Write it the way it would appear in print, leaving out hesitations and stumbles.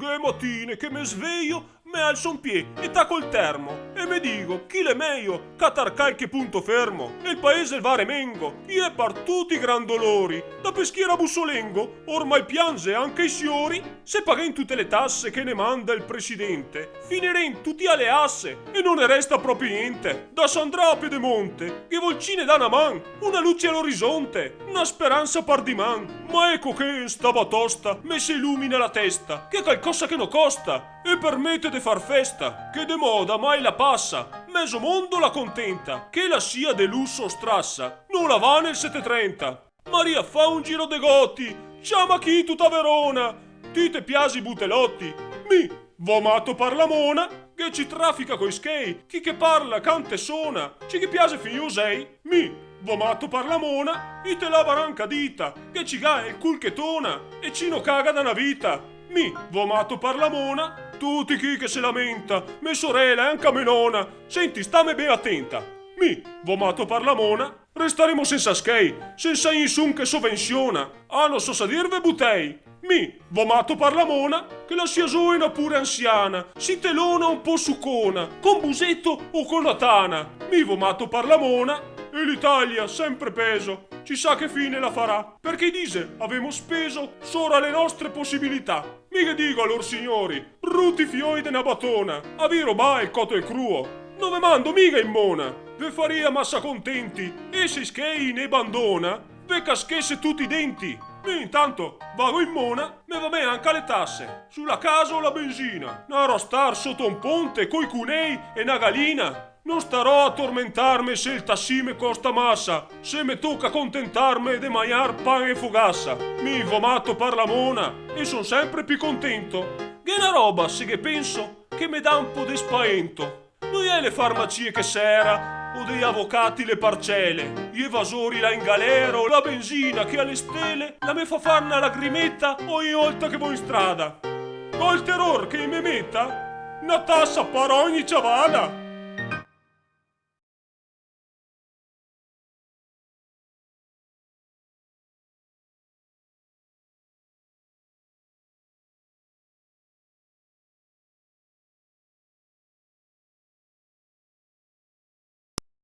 Che mattine che me sveglio, me alzo un piede e tacco il termo e me dico chi l'è meglio, catar qualche punto fermo e il paese il vare mengo, io è partuti gran dolori, da peschiera bussolengo, ormai piange anche i signori, se paghen tutte le tasse che ne manda il presidente, finirem tutti alle asse e non ne resta proprio niente, da Sandra a Piedemonte, che volcine da una man, una luce all'orizzonte, una speranza par di man, ma ecco che stava tosta, me si illumina la testa, che qualcosa che non costa, e permette di far festa, che de moda mai la passa, mezzo mondo la contenta, che la sia de lusso strassa, non la va nel 730. Maria fa un giro de gotti, chiama chi tutta Verona, ti te piasi butelotti, mi, vomato par la mona, che ci traffica coi skei, chi che parla, canta e suona, ci che piace figliosei, mi, vomato par la mona, i te lava ranca dita, che ci ga il cul che tona, e ci no caga da una vita, mi, vomato par la mona, tutti chi che se lamenta, me sorella e anche me nonna, senti stammi ben attenta, mi, vomato par la mona, restaremo senza skei, senza insun che sovvenziona, non so sa dirve butei, mi, vomato par la mona, che la sia zoina pure anziana, si telona un po' succona, con busetto o con la tana, mi, vomato par la mona, e l'Italia sempre peso, ci sa che fine la farà, perché dise avemo speso solo alle nostre possibilità. Mica dico a lor signori, brutti fioi de una batona, a vi roba il coto e cruo, non ve mando mica in mona, ve faria massa contenti, e se schei ne bandona, ve caschesse tutti i denti. E intanto vago in mona, me va bene anche le tasse, sulla casa o la benzina, non star sotto un ponte coi cunei e una galina. Non starò a tormentarmi se il tassime costa massa, se me tocca contentarmi de maiar pan e fogassa. Mi vomato par la mona e son sempre più contento. Che una roba, se che penso, che me dà un po' di spavento. Non è le farmacie che sera, o degli avvocati le parcelle, gli evasori là in galera o la benzina che alle stelle la me fa fare una lagrimetta ogni volta che vo in strada. Col terror che me metta, una tassa per ogni ciavala.